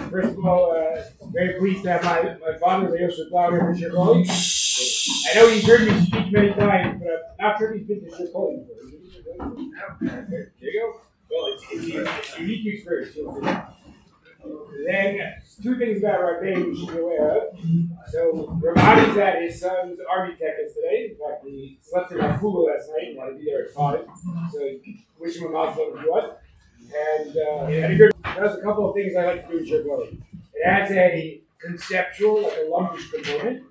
First of all, very pleased to have my father, Yeshivat Orayta, from Shiur Klali. I know he's heard me speak many times, but I'm not sure he's been to Shiur Klali before. There you go. Well, it's a unique experience. Then, two things about Rabbi we should be aware of. So, Rabbi's at his son's army tech yesterday. In fact, he slept in Hashkafa last night and wanted to be there at 5. So, wish him a mouthful if you want. And he had a good. There's a couple of things I like to do in Shiur Klali. It has a conceptual, like a Lomdus component.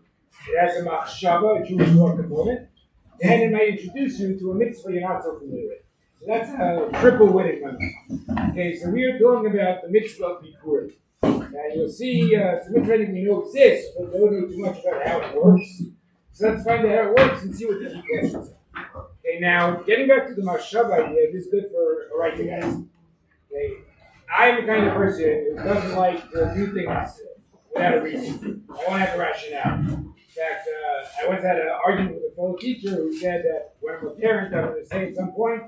It has a Hashkafa, a Jewish law component. And it might introduce you to a mitzvah you're not so familiar with. So that's a triple winning one. Okay, so we are talking about the Mitzvah of Bikkurim. Now you'll see some mitzvah we know exists, but don't know too much about how it works. So let's find out how it works and see what the questions are. Okay, now getting back to the Hashkafa idea, this is good for Orayta guys. Okay, I'm the kind of person who doesn't like to do things without a reason. I want to have a rationale. In fact, I once had an argument with a fellow teacher who said that when I'm a parent, I'm going to say at some point,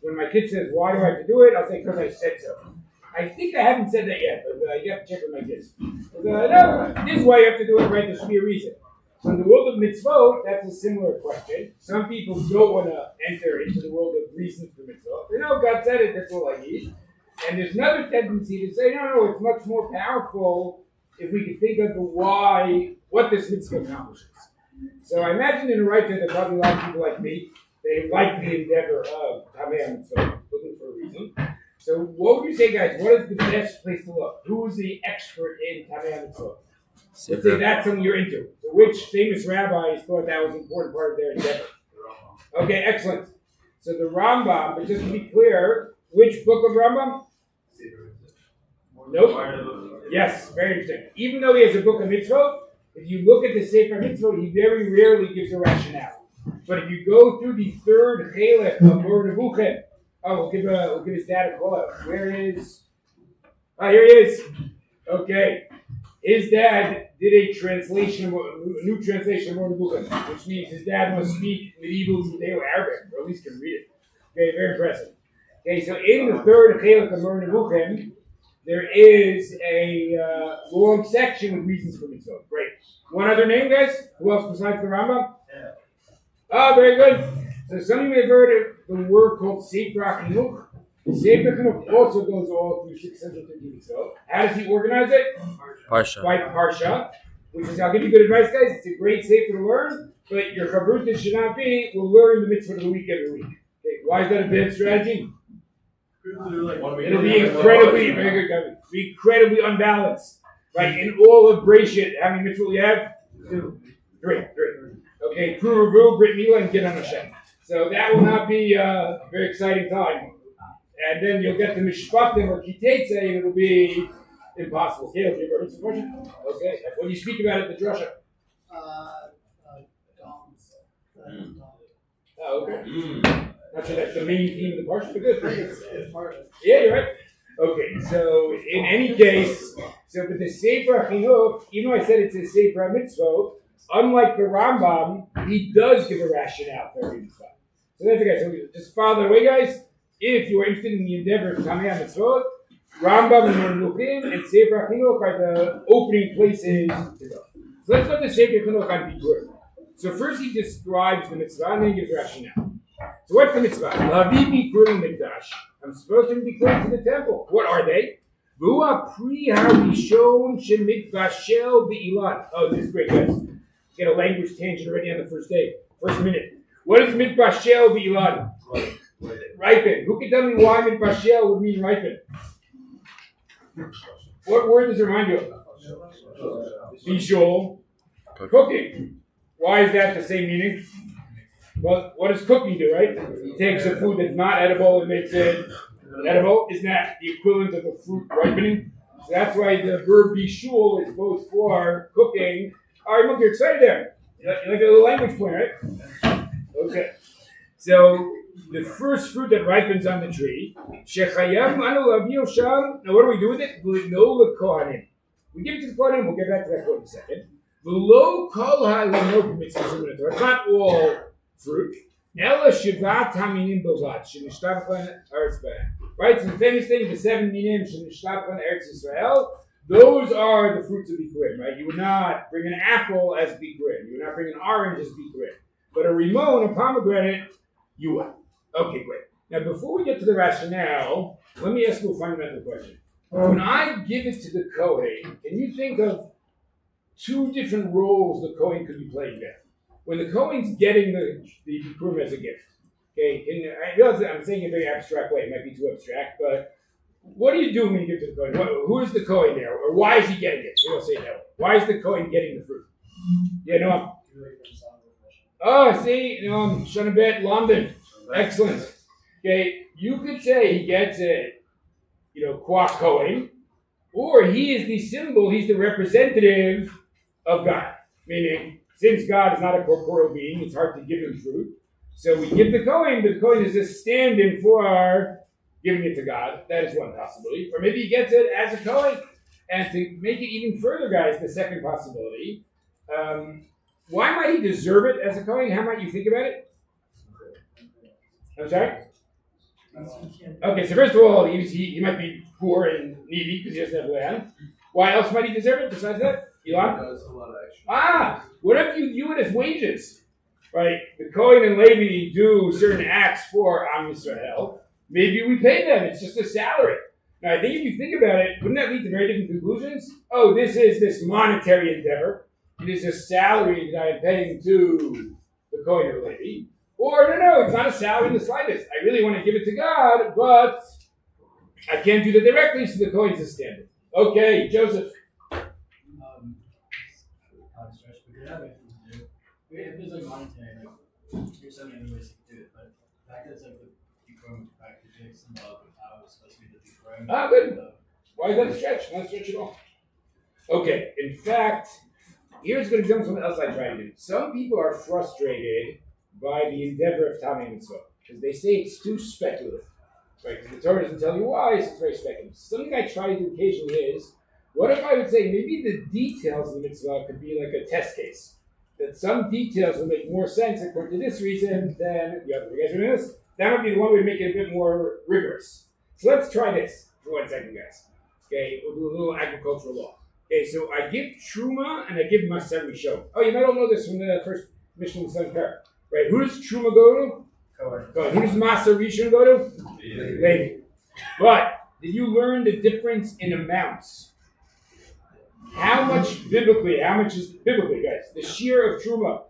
when my kid says, why do I have to do it? I'll say, because I said so. I think I haven't said that yet, but you have to check with my kids. No, this is why you have to do it, right? There should be a reason. So in the world of mitzvot, that's a similar question. Some people don't want to enter into the world of reasons for mitzvot. They know God said it, that's all I need. And there's another tendency to say, no, it's much more powerful if we can think of the why, what this mitzvah accomplishes. So I imagine in Orayta, there are probably a lot of people like me. They like the endeavor of Tamei Mitzvah, looking for a reason. So what would you say, guys? What is the best place to look? Who is the expert in Tamei Mitzvah? Let's say that's something you're into. So which famous rabbis thought that was an important part of their endeavor? Okay, excellent. So the Rambam, but just to be clear, which book of Rambam? Nope. Yes, very interesting. Even though he has a book of mitzvot, if you look at the Sefer Mitzvot, he very rarely gives a rationale. But if you go through the third Halakha of Bikkurim, we'll give his dad a call out. Where is? Here he is. Okay. His dad did a new translation of Bikkurim, which means his dad must speak medieval Judeo-Arabic, or at least can read it. Okay, very impressive. Okay, so in the third Halakha of Bikkurim, there is a long section with reasons for mitzvah. Great. One other name, guys? Who else besides the Rambam? Yeah. Oh, very good. So some of you may have heard of the word called Sefer Chinuch. Sefer Chinuch also goes all through 650 mitzvot. How does he organize it? Parsha. By Parsha, which is, I'll give you good advice, guys. It's a great Sefer to learn, but your Chavruta should not be, we'll learn the mitzvah of the week every week. Okay, why is that a bad strategy? It'll be incredibly unbalanced. Right? In all of Breshit, how many mitzvot you have? 2, 3. Okay, Pru Revu, Brit Mila, and Get on Hashem. So that will not be a very exciting time. And then you'll get to Mishpatim or Kitetze, and it'll be impossible. Okay, do you have a question? Okay, when you speak about it, the drasha. Oh, okay. Not sure that's the main theme of the parsha, but good. Yeah, you're right. Okay, so in any case, but the Sefer Chinuch, even though I said it's a Sefer Mitzvah, unlike the Rambam, he does give a rationale for every mitzvah. So that's okay. So just follow the way, guys. If you are interested in the endeavor of Tamei Mitzvot, Rambam and Bikkurim and Sefer Chinuch are the opening places to go. So let's go to Sefer Chinuch on Bikkurim. So first he describes the mitzvah and then he gives rationale. So what's the mitzvah? Lavi Bikkurim Mikdash. I'm supposed to be Bikkurim to the temple. What are they? V'ua pri harishon shemikdashel be'ilan. Oh, this is great, guys. Get a language tangent already on the first day. First minute. What is mikdashel be'ilan? Ripen. Who can tell me why mikdashel would mean ripen? What word does it remind you of? Bishul. Cooking. Why is that the same meaning? Well, what does cooking do, right? It takes a food that's not edible and makes it edible. Isn't that the equivalent of a fruit ripening? So that's why the verb bishul is both for cooking. All right, look, you're excited there. You like a little language point, right? Okay. So the first fruit that ripens on the tree, now what do we do with it? We give it to the Kohanim. We'll get back to that quote in a second. It's not all fruit. Right, so the famous thing, the 7 minim, Those are the fruits of Bikkurim, right? You would not bring an apple as Bikkurim. You would not bring an orange as Bikkurim. But a rimon, a pomegranate, you would. Okay, great. Now, before we get to the rationale, let me ask you a fundamental question. When I give it to the Kohen, can you think of two different roles the Kohen could be playing there? When the Kohen's getting the Bikkurim as a gift, okay, and I realize that I'm saying it in a very abstract way. It might be too abstract, but what do you do when you give to the Kohen? Who is the Kohen there? Or why is he getting it? We don't say that. Why is the Kohen getting the fruit? Yeah, no. Oh, see, Shonabet, Lomdus. Excellent. Okay, you could say he gets it, qua Kohen, or he is the symbol, he's the representative of God. Meaning, since God is not a corporeal being, it's hard to give him fruit. So we give the Kohen is a stand-in for our giving it to God. That is one possibility. Or maybe he gets it as a Kohen. And to make it even further, guys, the second possibility, why might he deserve it as a Kohen? How might you think about it? I'm sorry? Okay, so first of all, he might be poor and needy because he doesn't have land. Why else might he deserve it besides that? Elon? What if you view it as wages? Right? The Kohen and Levi do certain acts for Am Yisrael. Maybe we pay them. It's just a salary. Now, I think if you think about it, wouldn't that lead to very different conclusions? Oh, this is this monetary endeavor. It is a salary that I am paying to the Kohen or Levi. Or, no, it's not a salary in the slightest. I really want to give it to God, but I can't do that directly, so the Kohen's a standard. Okay, Joseph. If it's like monetary, there's so many ways to do it, but the fact that it's like the Bikkurim practically symbolic of how it's supposed to be the Bikkurim. Good. Why is that a stretch? Not a stretch at all. Okay, in fact, here's going to jump something else I try to do. Some people are frustrated by the endeavor of Tamei Mitzvah because they say it's too speculative. Right? Because the Torah doesn't tell you why, so it's very speculative. Something I try to do occasionally is, what if I would say maybe the details of the mitzvah could be like a test case? That some details will make more sense according to this reason than the other. You guys remember this? That would be the one we make it a bit more rigorous. So let's try this for 1 second, guys. Okay, we'll do a little agricultural law. Okay, so I give Truma and I give Maser Rishon. Oh, you might all know this from the first mission in the Seventh Parak. Right, who does Truma go to? Kohen. Who does Maser Rishon go to? Levi. But did you learn the difference in amounts? How much is biblically, guys? The shiur of Truma.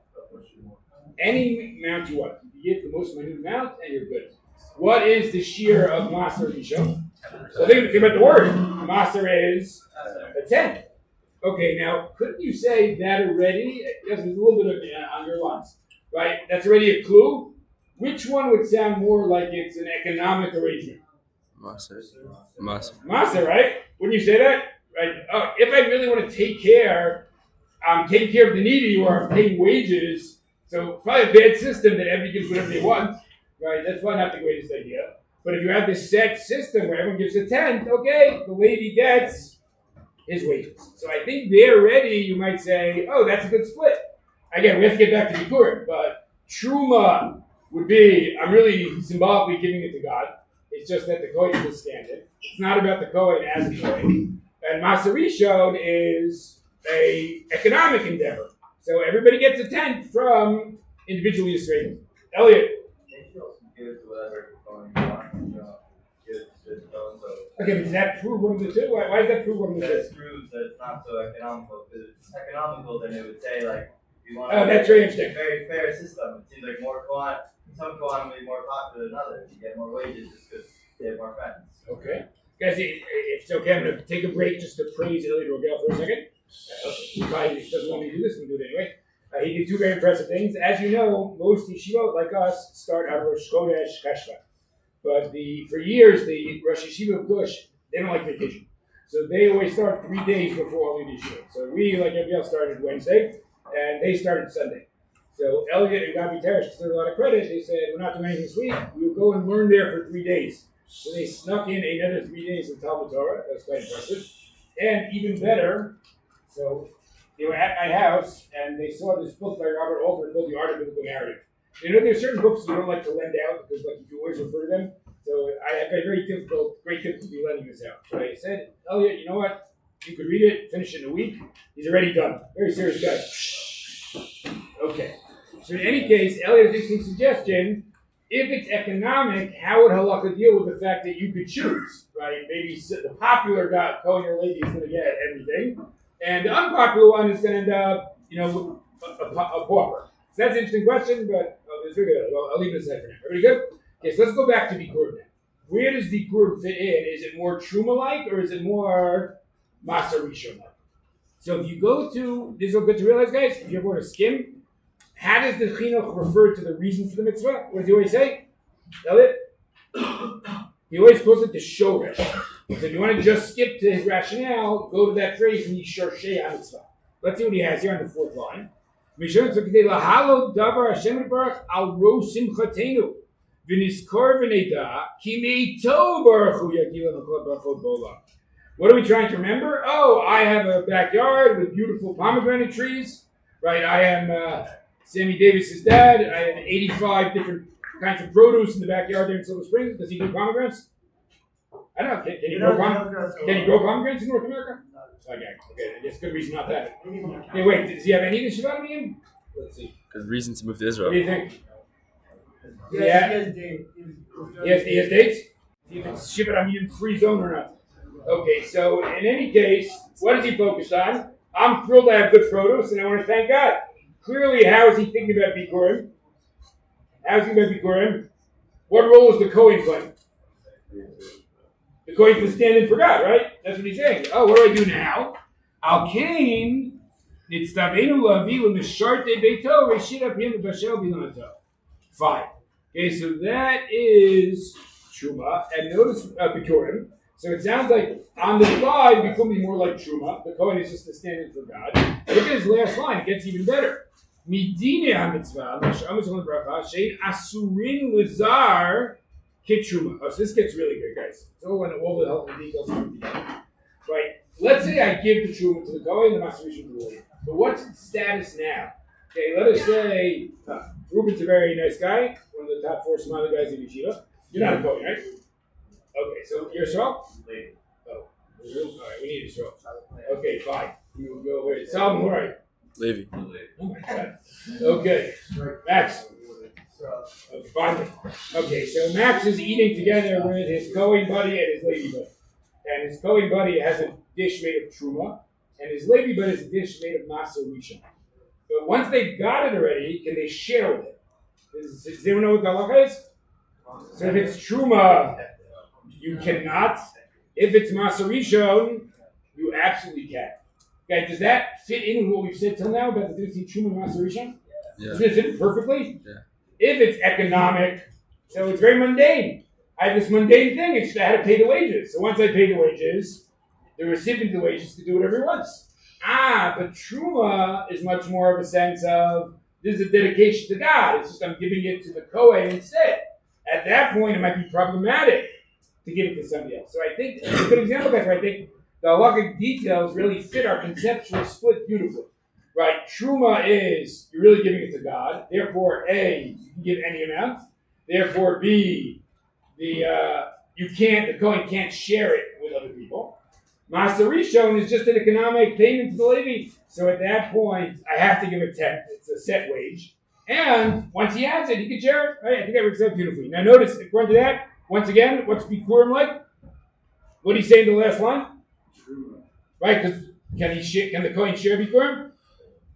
Any amount you want. You get the most minute amount and you're good. What is the shiur of Maser Rishon? So think about the word. Maser is a tenth. Okay, now, couldn't you say that already? Yes, there's a little bit of on your lines. Right? That's already a clue. Which one would sound more like it's an economic arrangement? Maser, right? Wouldn't you say that? Right? Oh, if I really want to take care of the needy or I'm paying wages, so probably a bad system that everybody gives whatever they want, right? That's probably not the greatest idea. But if you have this set system where everyone gives a tenth, okay, the lady gets his wages. So I think there already you might say, oh, that's a good split. Again, we have to get back to Bikkurim, but Truma would be, I'm really symbolically giving it to God. It's just that the Kohen is standard. It's not about the Kohen as a Kohen. And Maser Rishon is a economic endeavor. So everybody gets a tenth from individual Yisraelis. Elliot. Give it to whatever Kohen you want. Give it to so. Okay, but does that prove one of the two? Why does that prove one of the two? That proves that it's not so economical. Because if it's economical, then it would say, like, you want that's very interesting. A very fair system. It seems like some Kohen will be more popular than others. You get more wages just because they have more friends. Okay. Guys, if it's okay, I'm going to take a break just to praise Elliot Rogel for a second. He probably doesn't want me to do this, we'll do it anyway. He did two very impressive things. As you know, most yeshivot, like us, start on Rosh Chodesh Hashkafa. But for years, the Rosh Yeshiva of Gush, they don't like vacation. So they always start 3 days before all the yeshivot. So we, like everybody else, started Wednesday, and they started Sunday. So Elliot and Gabi Teresh deserve a lot of credit. They said, we're not doing anything this week. We will go and learn there for 3 days. So they snuck in another 3 days of Talmud Torah. That's quite impressive. And even better, so they were at my house and they saw this book by Robert Alter called The Art of Biblical Narrative. You know, there's certain books you don't like to lend out because, like, you always refer to them. So I have a great difficulty lending this out. So I said, Elliot, you know what? You could read it, finish it in a week. He's already done. Very serious guy. Okay. So in any case, Elliot's interesting suggestion, if it's economic, how would Halakha deal with the fact that you could choose, right? Maybe the popular guy, Kohen or lady, is going to get everything, and the unpopular one is going to end up, with a pauper. So that's an interesting question, but I'll leave it aside for now. Everybody good? Okay, so let's go back to Bikkurim now. Where does Bikkurim fit in? Is it more Truma-like, or is it more Maser Rishon-like? So if you go to, this is good to realize, guys, if you ever want to skim, how does the chinuch refer to the reason for the mitzvah? What does he always say? Elliot? He always calls it the shoresh. So if you want to just skip to his rationale, go to that phrase in Yishorshei HaMitzvah. Let's see what he has here on the fourth line. Lahalo davar Hashem Yitbarach al ro simchatenu v'niskor v'neda ki meito baruch hu yagila v'chol brachot b'olam. What are we trying to remember? Oh, I have a backyard with beautiful pomegranate trees. Right, I am Sammy Davis's dad. I have 85 different kinds of produce in the backyard there in Silver Spring. Does he grow pomegranates? I don't know. Can you grow pomegranates in North America? Okay. That's a good reason not that. Hey, wait, does he have any of the Shivat in? Let's see. Good reason to move to Israel. What do you think? Yeah, he has dates. He has dates? See if it's Shivat free zone or not. Okay, so in any case, what is he focused on? I'm thrilled to have good produce, and I want to thank God. Clearly, how is he thinking about Bikkurim? What role is the Kohen playing? The Kohen is standing for God, right? That's what he's saying. Oh, what do I do now? Al Kain nitztavenu lavi l'misharte beito reshit apim b'bashel bilonato. Fine. Okay, so that is Truma, and notice Bikkurim. So it sounds like on the slide, we could be more like Truma. The Kohen is just a stand-in for God. Look at his last line. It gets even better. Midine ha-mitzvah, l'sh'amizon bracha, she'in asurin l'zar kitruma. Oh, so this gets really good, guys. So when all the helpful details come together. Right. Let's say I give the Truma to the Kohen and the Maserisha to the lady. But what's its status now? Okay, let us say Ruben's a very nice guy, one of the top 4 smiley guys in Yeshiva. You're not a Kohen, right? Okay, so you're a Yisrael? Oh, all right, we need a Yisrael. Okay, fine. You will go wait. Solomon, where are you? Levi. Oh my God. Okay, Max. Okay, finally. Okay, so Max is eating together with his Kohen buddy and his lady buddy. And his Kohen buddy has a dish made of Truma, and his lady buddy has a dish made of Maser Rishon. But once they've got it already, can they share with it? Does anyone know what the Halakha is? So if it's Truma, you cannot. If it's Maser Rishon, you absolutely can. Okay, does that fit in with what we've said till now about the difference between Truma and Maser Rishon? Yeah. Does it fit perfectly? Yeah. If it's economic, so it's very mundane. I have this mundane thing, it's I had to pay the wages. So once I pay the wages, the recipient of the wages can do whatever he wants. But Truma is much more of a sense of, this is a dedication to God. It's just I'm giving it to the Kohen instead. At that point, it might be problematic to give it to somebody else. So I think, it's a good example, guys, where I think the halakhic details really fit our conceptual split beautifully. Right? Truma is, you're really giving it to God. Therefore, A, you can give any amount. Therefore, B, the Kohen can't share it with other people. Maser Rishon is just an economic payment to the Levi. So at that point, I have to give a 10. It's a set wage. And once he has it, he can share it. Right? I think that works out beautifully. Now notice, according to that, once again, what's Bikkurim like? What did he say in the last line? Right? Because can the Kohen share Bikkurim?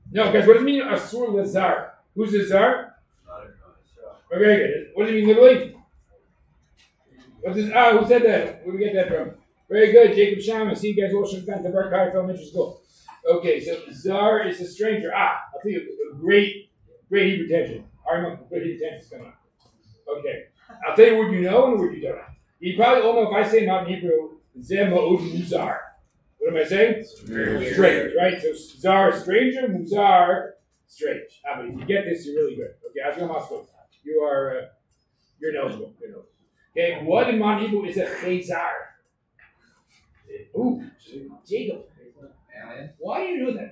No, guys, what does it mean? Asur lazar. Who's the zar? Very good. What does it mean literally? What's this? Who said that? Where did we get that from? Very good, Jacob Shama. See you guys all should have gone to Bar Kai Elementary School. Okay, so zar is a stranger. I'll tell you a great Hebrew tension. Great Hebrew tension is coming up. Okay, I'll tell you a word you know and a word you don't know. You probably all know if I say not in Hebrew, zeh ma'od muzar. What am I saying? Strange, right? So zar, stranger, muzar, strange. But if you get this, you're really good. Okay, I feel Moscow. You're knowable. Okay, what in Mon Hebrew is a chazar? Ooh, Jacob. Why do you know that?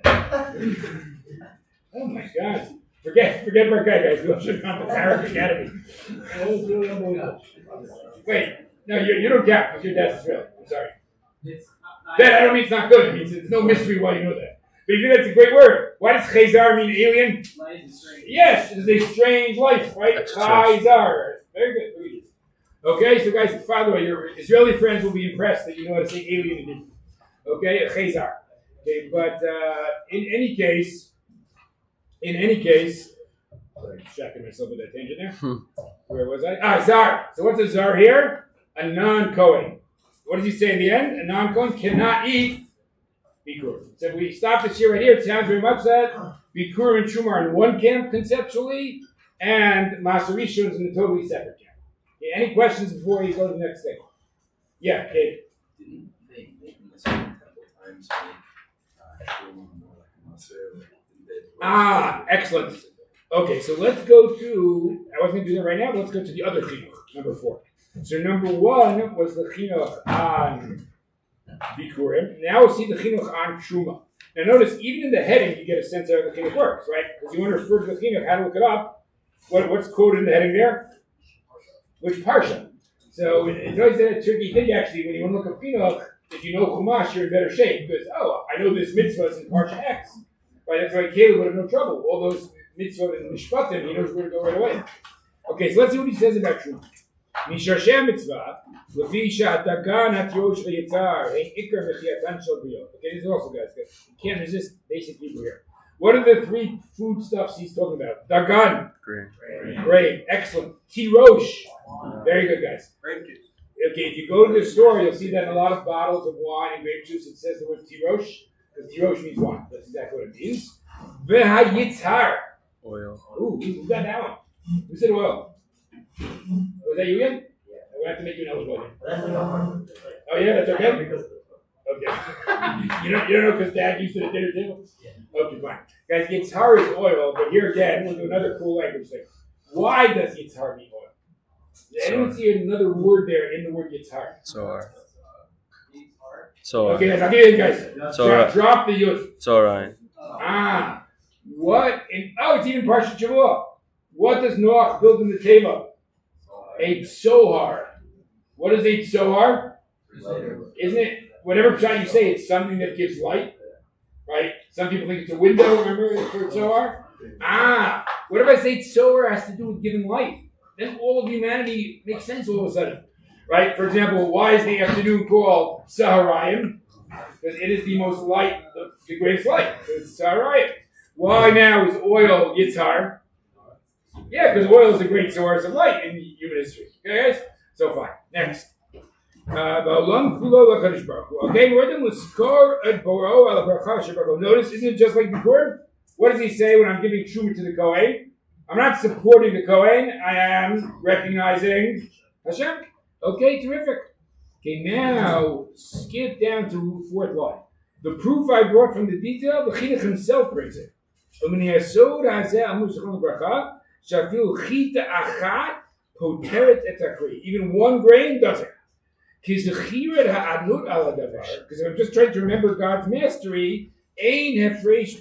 Oh my God. Forget Barkai, guys. We all should have gone to Paris Academy. That was really unbelievable. Wait, no, you don't count because your dad's Israeli. I'm sorry. That I don't mean it's not good. It means there's no mystery why you know that. But you know that's a great word. Why does chayzar mean alien? Life is strange. Yes, it's a strange life, right? Chayzar. Very good. Very good. Okay, so guys, by the way, your Israeli friends will be impressed that you know how to say alien in Hebrew. Okay, a chayzar. Okay, but in any case, sorry, distracted myself with that tangent there. Where was I? Zar. So what's a zar here? A non-Kohen. What does he say in the end? A non-Kohen cannot eat Bikkurim. So if we stop this here right here, it sounds very much that Bikkurim and Truma are in one camp conceptually, and Maserishon is in a totally separate camp. Okay, any questions before we go to the next thing? Yeah, Kate. Didn't they make in the second couple times more like a maser? Excellent. Okay, so let's go to, I wasn't going to do that right now, but let's go to the other chinuch, number 4. So number 1 was the chinuch on Bikkurim. Now we'll see the chinuch on Truma. Now notice, even in the heading, you get a sense of how the chinuch works, right? Because you want to refer to the chinuch, how to look it up. What's quoted in the heading there? Which parsha? So it's always a tricky thing, actually, when you want to look up chinuch, if you know Chumash, you're in better shape, because, I know this mitzvah is in parsha X. Right, that's why Caleb would have no trouble. All those mitzvot and mishpatim, he knows where to go right away. Okay, so let's see what he says about Truma. Misharshem mitzvah, lefi sha'adagan ha'tiosh v'yitzar, hein ikar mechiatan shel b'yot. Okay, this is also, guys, you can't resist basic people here. What are the 3 foodstuffs he's talking about? Dagan. Grain. Excellent. Tirosh. Very good, guys. Okay, if you go to the store, you'll see that in a lot of bottles of wine and grape juice, it says the word tirosh. Because tirosh means wine. That's exactly what it means. V'hayitzar. Oil. Ooh, who got that one? Who said oil? Was that you again? Yeah. I'm going to have to make you an eligible again. Oh, yeah, that's okay? Okay. You don't know because Dad used it at dinner table? Yeah. Okay, fine. Guys, yitzhar is oil, but here again, we'll do another cool language thing. Why does yitzhar mean oil? Did anyone see another word there in the word yitzhar? Okay, guys, I'll give you guys. Drop the yud. It's alright. What? It's even Parshat Shavua. What does Noach build in the table? A tzohar. What is a tzohar? Isn't it, whatever shot you say, it's something that gives light? Right? Some people think it's a window, remember, for tzohar? What if I say tzohar has to do with giving light? Then all of humanity makes sense all of a sudden. Right? For example, why is the afternoon called Saharayim? Because it is the most light, the greatest light. So it's Saharayim. Why now is oil Yitzhar? Yeah, because oil is a great source of light in human history. Okay, guys? So fine. Next. Okay, notice, isn't it just like Bikkurim? What does he say when I'm giving Truma to the Kohen? I'm not supporting the Kohen. I am recognizing Hashem. Okay, terrific. Okay, now skip down to 4th line. The proof I brought from the detail, the chinuch himself brings it. Even one grain does it. Because I'm just trying to remember God's mastery. Since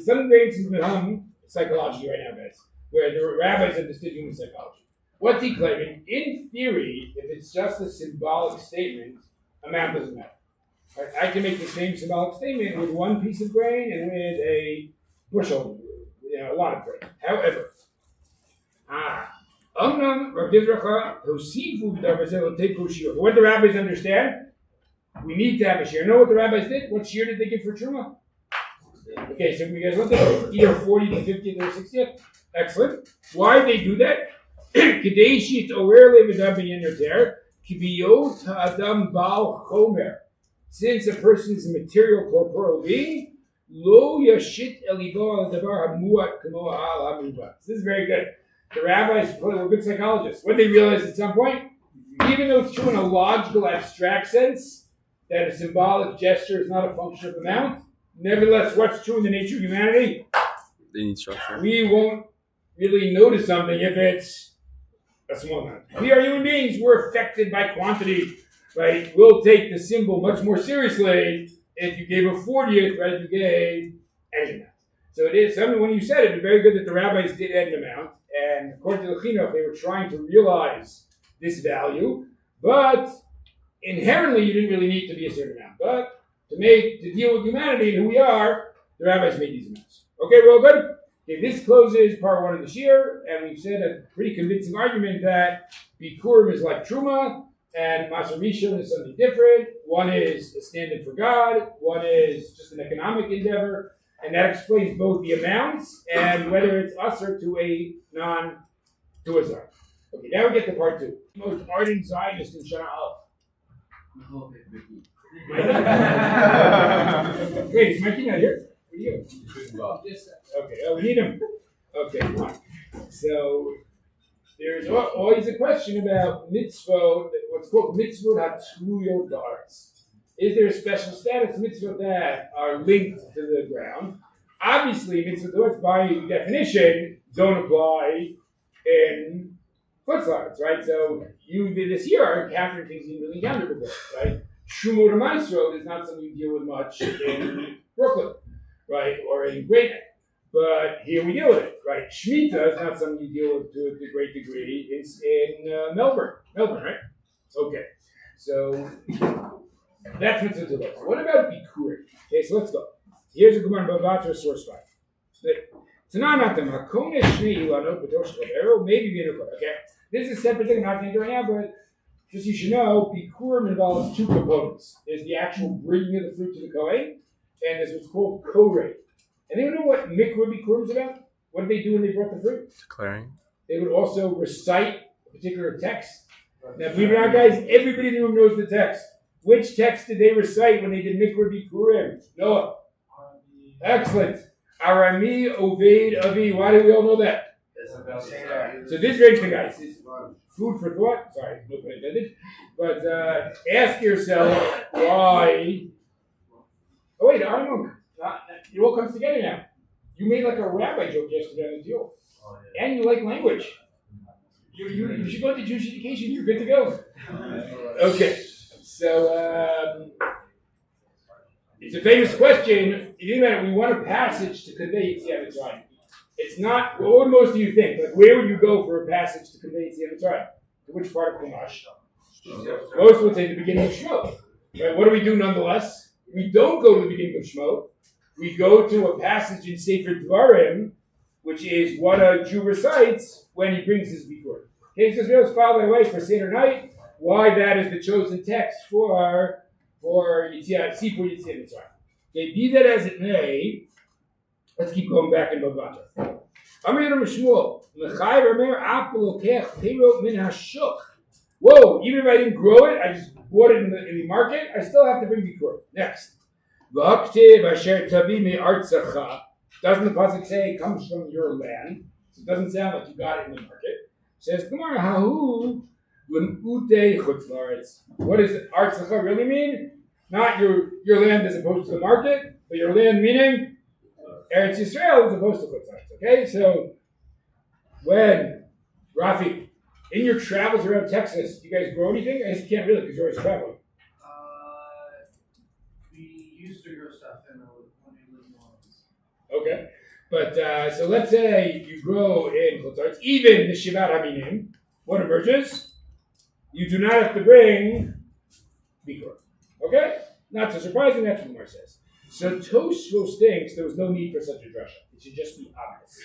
some grains has been hung psychologically right now, guys, where the rabbis understood human psychology. What's he claiming? In theory, if it's just a symbolic statement, amount doesn't matter. Right? I can make the same symbolic statement with one piece of grain and with a bushel, a lot of grain. However, what the rabbis understand, we need to have a shiur. Know what the rabbis did? What shiur did they give for Truma? Okay, so you guys look at either 40th, 50th, or 60th. Excellent. Why did they do that? Since a person is a material corporeal being, this is very good. The rabbis were good psychologists. What they realized at some point, even though it's true in a logical, abstract sense, that a symbolic gesture is not a function of amount, nevertheless, what's true in the nature of humanity? They need structure. We won't really notice something if it's a small amount. We are human beings. We're affected by quantity, right? We'll take the symbol much more seriously if you gave a 40th, right? You gave any amount. So it is something, when you said it, it's very good that the rabbis did add an amount. And according to the chinuch, they were trying to realize this value. But inherently you didn't really need to be a certain amount, but to deal with humanity and who we are, the rabbis made these amounts. Okay, we're all good? Okay, this closes part 1 of the Shiur, and we've said a pretty convincing argument that Bikkurim is like Truma, and Maser Rishon is something different. One is a stand-in for God, one is just an economic endeavor, and that explains both the amounts and whether it's usher to a Zar. Okay, now we get to part 2. Most ardent Zionist in Shana Aleph. Wait, is Mikey not here? What are you? Okay, we need him. Okay, fine. So, there's always a question about mitzvah, what's called mitzvah hatluyot ba'aretz. Is there a special status mitzvah that are linked to the ground? Obviously, mitzvah ba'aretz, by definition, don't apply in chutzlaretz, right? So, you this year are encountering things you didn't encounter before, right? Shumot Maestro is not something you deal with much in Brooklyn, right, or in Great Neck. But here we deal with it, right? Shemitah is not something you deal with to a great degree. It's in Melbourne, right? Okay, so that's mitzvah to look. What about Bikkurim? Okay, so let's go. Here's a Gemara in Bavatra, source 5. Maybe okay. This is a separate thing. I'm not going to do right now, but just you should know, Bikkurim involves 2 components. There's the actual bringing of the fruit to the Kohen, and there's what's called Koreh. Anyone know what Mikra Bikkurim is about? What did they do when they brought the fruit? Declaring. They would also recite a particular text. Now, believe it or not, guys, everybody in the room knows the text. Which text did they recite when they did Mikra Bikkurim? Noah. Excellent. Arami, Oved, Avi. Why do we all know that? So this very thing, guys, is food for thought. Sorry, no pun intended. But ask yourself why. Oh wait, Armon. It all comes together now. You made like a rabbi joke yesterday on the deal. And you like language. You should go to Jewish education. You're good to go. Okay. So, it's a famous question. You think about it, we want a passage to convey Yetziat Mitzrayim. It's not, what would most of you think? Like, where would you go for a passage to convey Yetziat Mitzrayim? To which part of Chumash? Most would say the beginning of Shemot. Right? What do we do nonetheless? We don't go to the beginning of Shemot. We go to a passage in Sefer Dvarim, which is what a Jew recites when he brings his Bikkurim. Okay, so let's follow that way for Seder night. Why that is the chosen text for Yetziat Mitzrayim. Okay, be that as it may, let's keep going back in Bavatra. Whoa, even if I didn't grow it, I just bought it in the market, I still have to bring Bikkurim. Next. Doesn't the pasuk say it comes from your land? So it doesn't sound like you got it in the market. It says, what does Artzacha really mean? Not your land as opposed to the market, but your land meaning Eretz Yisrael as opposed to Chutzlaretz. Okay, so when Rafi, in your travels around Texas, do you guys grow anything? I guess you can't really because you're always traveling. We used to grow stuff in when we lived in Lomdus. Okay, but so let's say you grow in Chutzlaretz, even the Shivat Haminim. What emerges? You do not have to bring Bikkurim. Okay? Not so surprising, that's what Gemara says. So Tosfos thinks there was no need for such a drasha. It should just be obvious.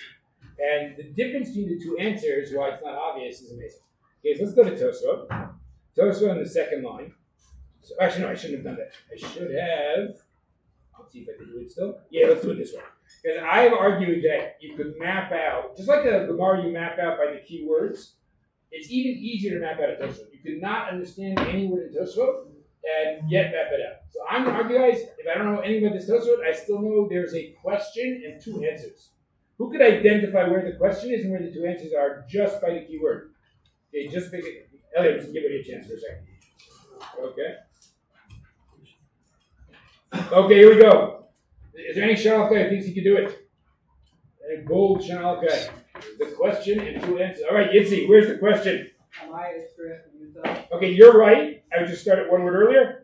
And the difference between the 2 answers, why it's not obvious, is amazing. Okay, so let's go to Tosfos. Tosfos on the second line. So actually, no, I shouldn't have done that. I should have. Let's see if I can do it still. Yeah, let's do it this way. Because I have argued that you could map out, just like a Gemara you map out by the keywords, it's even easier to map out a Tosfos. You could not understand any word in Tosfos and yet map it out. So I'm going to argue, guys, if I don't know anything about this Tosfos, I still know there's a question and 2 answers. Who could identify where the question is and where the 2 answers are just by the keyword? Okay, just make it. Elliot, just give it a chance for a second. Okay. Okay, here we go. Is there any Shanal guy who thinks he can do it? Any bold Shanal guy? The question and 2 answers. All right, Yitzi, where's the question? Am I experienced in Utah? Okay, you're right. I just started 1 word earlier.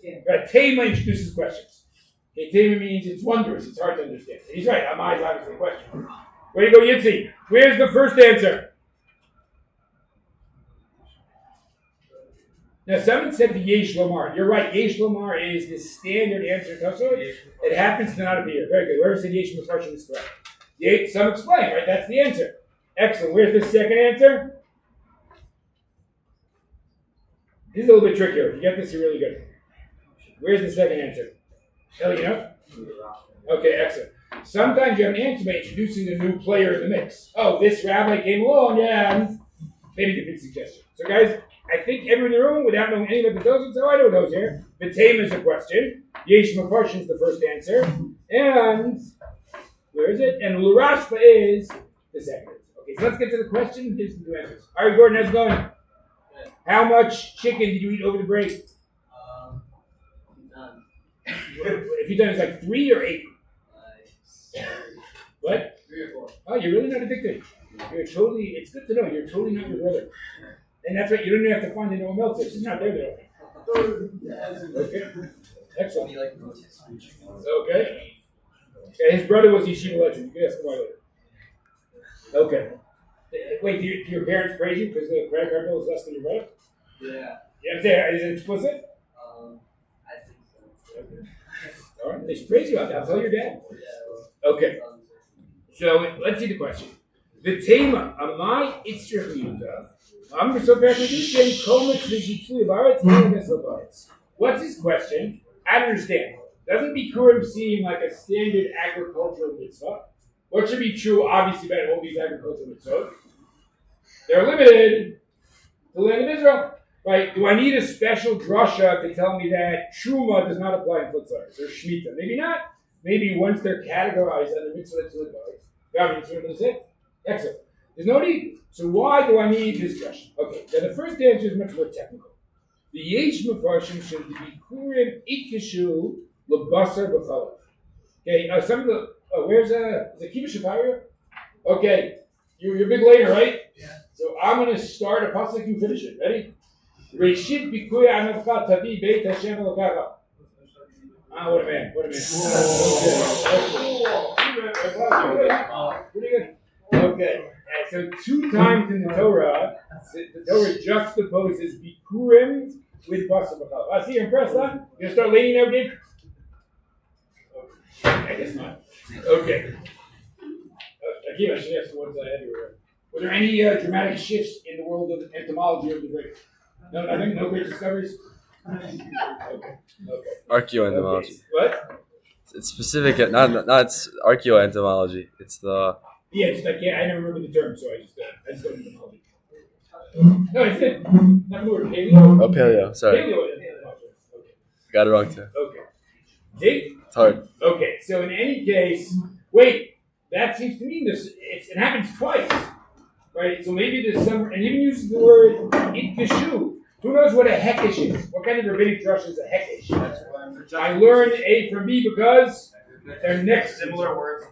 Tatum. Right, Tema introduces questions. Okay, Tema means it's wondrous, it's hard to understand. And he's right, Amai is obviously the question. Way to go, Yitzi. Where's the first answer? Now, someone said the Yesh Lomar. You're right. Yesh Lomar is the standard answer to Tosfot. It happens to not appear. Very good. Whoever said Yesh Mefarshim is correct. Some explain, right? That's the answer. Excellent. Where's the second answer? This is a little bit trickier. If you get this, you're really good. Where's the second answer? Hell, you know? Okay, excellent. Sometimes you have an answer by introducing a new player in the mix. Oh, this rabbi came along, and maybe a good suggestion. So, guys, I think everyone in the room, without knowing any of the those, so I know those here. The Tame is a question. Yesh Mefarshim is the first answer. And where is it? And L'Rashba is the second answer. Okay, so let's get to the question. Here's the two answers. All right, Gordon, how's it going? How much chicken did you eat over the break? None. If you've done, it's like 3 or 8. What? 3 or 4. Oh, you're really not addicted. It's good to know, you're totally not your brother. And that's right, you don't even have to find the no milk. It's not there, though. Okay. Excellent. Okay. Yeah, his brother was Yeshiva legend. You can ask him why later. Okay. Wait, do your parents praise you because the credit card bill is less than your brother? Yeah. Yeah, is it explicit? I think so. Okay. All right, they should praise you out there. I'll tell your dad. Yeah. Okay. So let's see the question. The tema, Amai Itzrich Yuda. I'm so persecution, Komet Vijitui Baritz, Baritz. What's his question? I don't understand. Doesn't Bikkurim seem like a standard agricultural mitzvah? What should be true, obviously, about all these agricultural mitzvahs? They're limited to the land of Israel. Right? Do I need a special drasha to tell me that Truma does not apply in Chutzlaretz or Shemitah? Maybe not. Maybe once they're categorized under Mitzvah to God, excellent. There's no need. So why do I need this question? Okay, then the first answer is much more technical. The Yesh Mefarshim should be Bikkurim Ikkishu L'Basar B'Chalav. Okay, some of the where's is it Kiva Shapiro? Okay, you're a big later, right? Yeah. So I'm going to start a pasuk. You finish it. Ready? Reshit Bikuya Anavcha Tavi Beit Hashem Elokecha. Ah, what a man! What a man! Pretty good. Okay. So 2 times in the Torah juxtaposes Bikurim with Basar B'Chalav. I see you're impressed, huh? You gonna start leaning now, kid? I guess not. Okay. Again, I should ask the ones I had here. Were there any dramatic shifts in the world of entomology over the break? No, nothing? No great discoveries? Okay. Archaeoentomology. Okay. What? It's specific, not it's archaeoentomology. It's the Yeah, just like, I never remember the term, so I just don't know entomology. No, it's it. Not more paleo. oh paleo. Sorry, Paleo entomology. Okay. got it wrong too. Okay. See? It's hard. Okay, so in any case, wait, that seems to mean this. It happens twice, right? So maybe there's some, and even uses the word itkashu. Who knows what a hekesh is? What kind of rabbinic drush is a hekesh? I learned A from B because they're next. Similar words.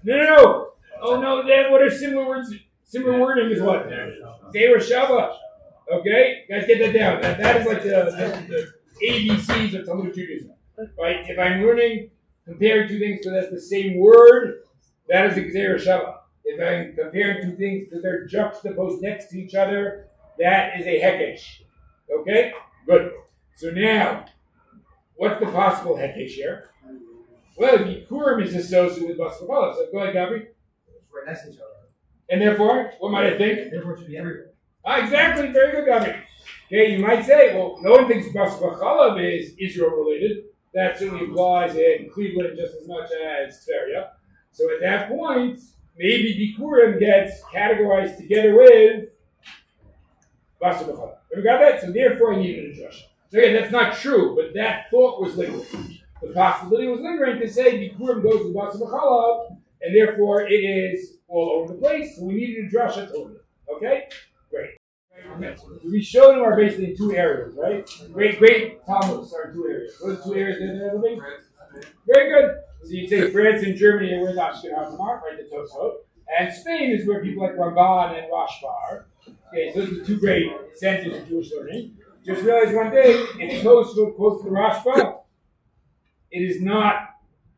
No. Oh no, what are similar words? Similar wording is what? Zeir Shava. Okay, guys, get that down. That is like the ABCs of Talmud Judaism. Right? If I'm learning comparing 2 things because that's the same word, that is a Zeir Shava. If I'm comparing 2 things because they're juxtaposed next to each other, that is a hekesh. Okay? Good. So now, what's the possible hekesh here? Well, Bikurim is associated with Basar B'Chalav. So go ahead, Gabri. Right next to each other. And therefore, what might I think? Therefore, it should be everywhere. Exactly. Very good, Gabri. Okay, you might say, well, no one thinks Basar B'Chalav is Israel related. That certainly applies in Cleveland just as much as Tveria. So at that point, maybe Bikurim gets categorized together with Basar B'Chalav. Ever got that? So therefore, I needed a drush. So again, that's not true, but that thought was lingering. The possibility was lingering to say Bikurim goes with Basar B'Chalav, and therefore it is all over the place. So we needed a drush at all. Okay? Great. We showed them are basically in 2 areas, right? Great Talmuds are in 2 areas. What are the 2 areas they're living? Very good. So you say France and Germany are where the Hashkafa are, right? The Tosfot. And Spain is where people like Ramban and Rashba are. Okay, so those are the 2 great centers of Jewish learning. Just realize one day, if Tosfot quotes the Rashba, it is not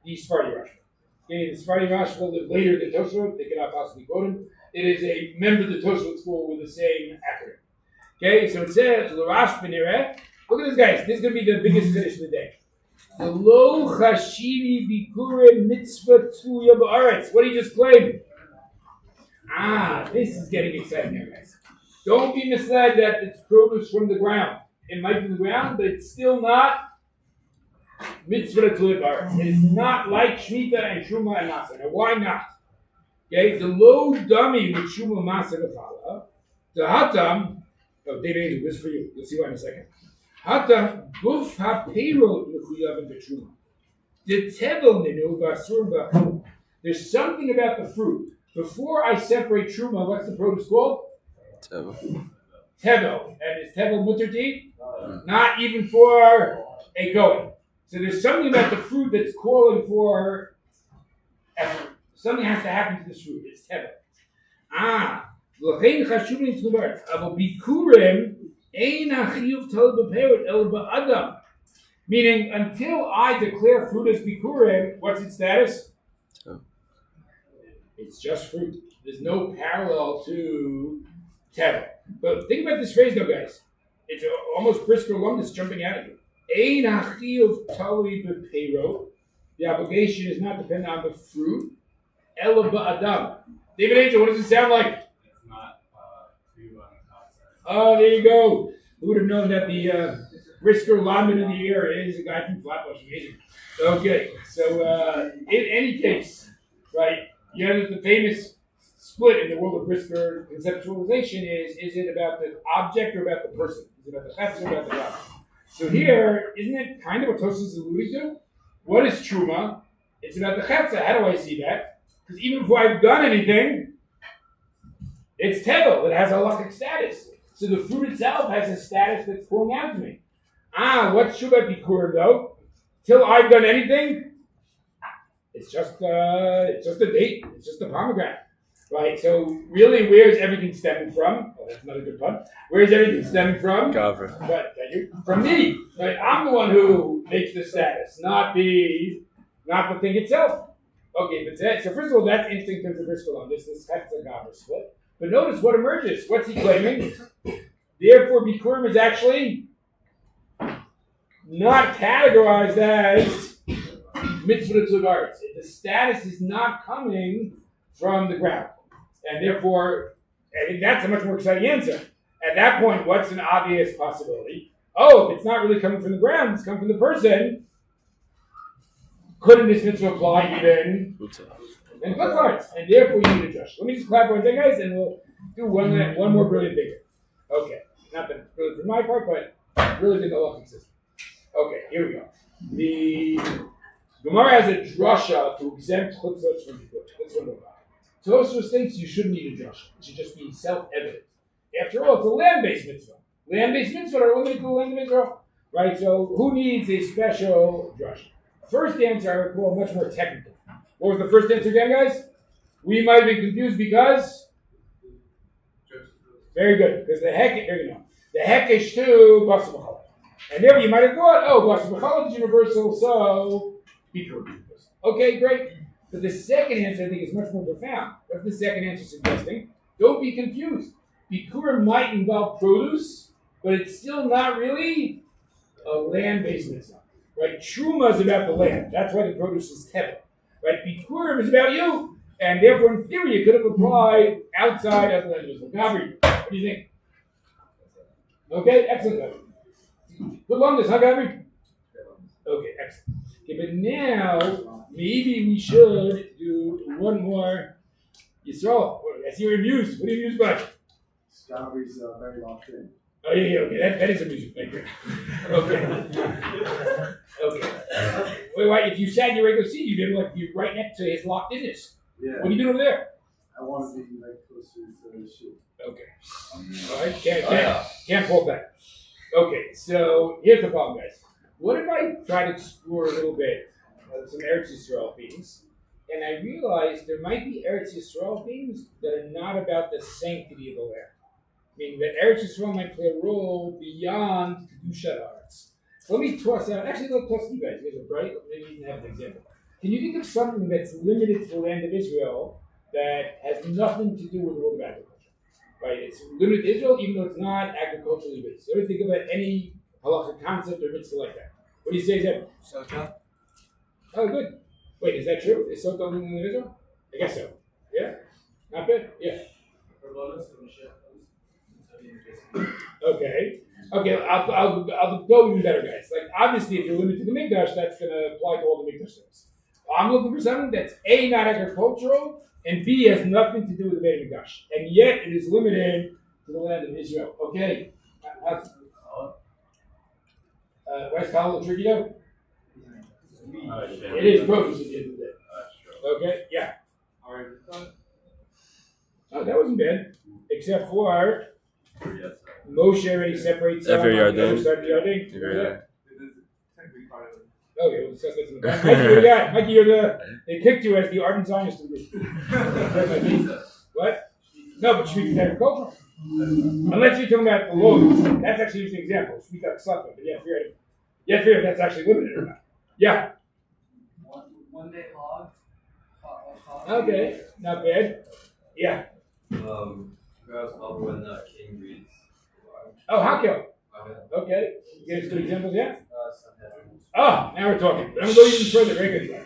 the Sephardi Rashba. Okay, the Sephardi Rashba lived later than Tosfot. They cannot possibly quote him. It is a member of the Tosfot school with the same acronym. Okay, so it says, L'rash b'nireh. Look at this, guys. This is going to be the biggest finish of the day. The lo chashiri bikurim mitzvah tuya ba'aretz. What did he just claim? This is getting exciting here, guys. Don't be misled that it's produce from the ground. It might be the ground, but it's still not mitzvah tuya ba'aretz. It is not like shmita and truma and masa. Now, why not? Okay, the lo dummy with truma masa gafala. The hatam. Oh, David Angel, this is for you. You'll see why in a second. Hatam guf ha-peirot mechuyav b'truma. The tevel ninu v'asur b'achol. There's something about the fruit. Before I separate truma, what's the produce called? Tevel. Tevel. And is tevel mutter to eat? Not even for a goat. So there's something about the fruit that's calling for effort. Something has to happen to this fruit. It's tevel. L'chein chashuvin tzlubarts. Avo bikurim ein achiyuv tol b'peirot el ba'adam. Meaning, until I declare fruit as bikurim, what's its status? It's just fruit. There's no parallel to tevel. But think about this phrase, though, guys. It's almost brisker Lomdus jumping out at you. Ein achiyuv tol b'peirot. The obligation is not dependent on the fruit. El ba'adam. David Angel, what does it sound like? Oh, there you go. Who would have known that the brisker lineman of the year is a guy from Flatbush? Amazing. Okay, so in any case, right, you know, the famous split in the world of brisker conceptualization is it about the object or about the person? Is it about the chetz or about the God? So here, isn't it kind of what Tosfos is alluding to? What is truma? It's about the chetz. How do I see that? Because even before I've done anything, it's tevel. It has a halakhic status. So the fruit itself has a status that's pulling out to me. What's true about Bikkurim though? Till I've done anything, it's just a date. It's just a pomegranate, right? So really, where's everything stemming from? Oh, that's not a good pun. Where's everything stemming from? Gavra. But thank you. From me, right? I'm the one who makes the status, not the thing itself. Okay, but so first of all, that's interesting in terms of Briscoe on this Hefza Gavra split. But notice what emerges. What's he claiming? Therefore, Bikkurim is actually not categorized as mitzvah tzlubarts. The status is not coming from the ground. And therefore, I think that's a much more exciting answer. At that point, what's an obvious possibility? If it's not really coming from the ground, it's coming from the person. Couldn't this mitzvah apply even in chutzlarts? And therefore, you need a drush. Let me just clarify one thing, guys, and we'll do one more brilliant figure. Okay, not that really for my part, but really the halakhic system. Okay, here we go. The Gemara has a drasha to exempt chutzlarts from Bikkurim. Let's run over that. Tosfos thinks you shouldn't need a drasha. It should just be self-evident. After all, it's a land-based mitzvah. Land-based mitzvah are limited to land of Israel, right? So who needs a special drasha? First answer I would call much more technical. What was the first answer again, guys? We might have been confused because very good. Because the hekesh too, basa b'chala. And there you might have thought, basa b'chala is universal, so Bikkurim is universal. Okay, great. But the second answer I think is much more profound. What's the second answer suggesting? Don't be confused. Bikkurim might involve produce, but it's still not really a land-based mitzvah. Right? Truma is about the land. That's why the produce is tevel. Right? Bikkurim is about you. And therefore, in theory, it could have applied outside of the land of Israel. Gavri, what do you think? Okay, excellent, Gavri. Good Lomdus, huh, Gavri? Okay, excellent. Okay, but now, maybe we should do one more Yisrael. I see you're amused. What are you amused by? Gavri's very locked in. Oh, yeah, okay. That is amusing. Thank you. Okay. Okay. Wait, if you sat in your regular seat, you'd be right next to his locked inness. Yeah. What are you doing over there? I want to be closer to the shoe. Okay. All right. Can't fault that. Okay. So here's the problem, guys. What if I try to explore a little bit of some Eretz Yisrael themes, and I realize there might be Eretz Yisrael themes that are not about the sanctity of the land. Meaning that Eretz Yisrael might play a role beyond Kedushat Haaretz. So let me toss out. Actually, let's toss you guys. You guys are bright. Maybe you can have an example. Can you think of something that's limited to the land of Israel that has nothing to do with the world of agriculture? right? It's limited to Israel, even though it's not agriculturally based. Don't think about any halacha concept or mitzvah like that. What do you say, Zeb? Sota? Oh, good. Wait, is that true? Is Sota only in Israel? I guess so. Yeah? Not bad? Yeah. Okay. Okay, I'll go even better, guys. Like, obviously, if you're limited to the Mikdash, that's going to apply to all the Mikdash things. I'm looking for something that's A, not agricultural, and B, has nothing to do with the Beit Mikdash. And yet, it is limited to the land of Israel. Okay? Where's Kala tricky though? It is produce at the end of the day. Okay? Yeah. Oh, that wasn't bad. Except for Moshe already separates Every on the other Yarden. side of the Yarden. Yarden. Okay, we'll discuss that some other time. Mikey, what do you got? Mikey, they picked you as the ardent Zionist of the group. What? No, but Shmita is agricultural. Unless you're talking about the Lomdus. That's actually just an example. Shmita is but yeah, fear if that's actually limited or not. Yeah. One day hog. Okay, not bad. Yeah. when King reads. Oh, Hakel. Okay. You guys good examples yet? Oh, now we're talking. But I'm going to go even further. Very good.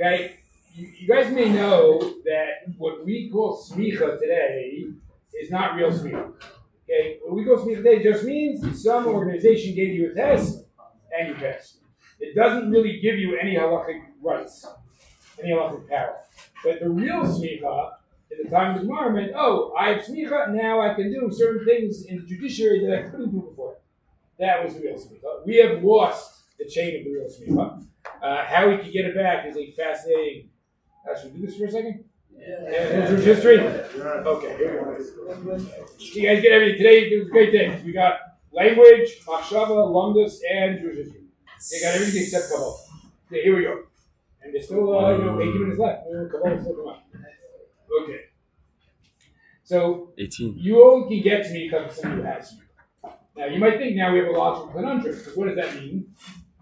Okay. You guys may know that what we call smicha today is not real smicha. Okay. What we call smicha today just means some organization gave you a test and you passed. It doesn't really give you any halachic rights, any halachic power. But the real smicha in the time of the Gemara meant, oh, I have smicha, now I can do certain things in the judiciary that I couldn't do before. That was the real smicha. We have lost the chain of the real smicha. How we can get it back is a fascinating. Should we do this for a second? Yeah. Jewish history? Okay, here we go. You guys get everything. Today, it was great things. We got language, Hashkafa, Lomdus, and Jewish history. They got everything except Kabbalah. Okay, here we go. And there's still 18 minutes left. Kabbalah still come up. Okay. So 18. You only can get to me because somebody who has you. Now you might think now we have a logical conundrum, because what does that mean?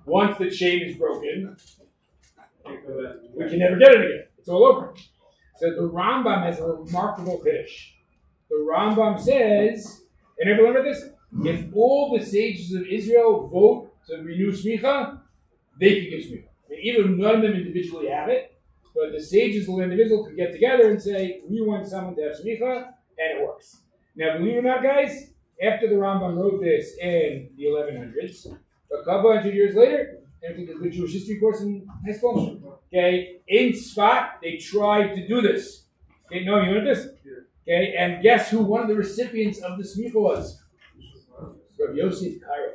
Once the chain is broken, we can never get it again. It's all over. So the Rambam has a remarkable finish. The Rambam says, and everyone remember this? If all the sages of Israel vote to renew smicha, they can give smicha. I mean, even none of them individually have it, but the sages of the land of Israel could get together and say, we want someone to have smicha, and it works. Now, believe it or not, guys, after the Rambam wrote this in the 1100s, a couple hundred years later, and I think there's a good Jewish history course in high school. Okay, in Sfat, they tried to do this. Okay, no, you know this? Okay, and guess who one of the recipients of the smicha was? Rabbi Yosef Cairo.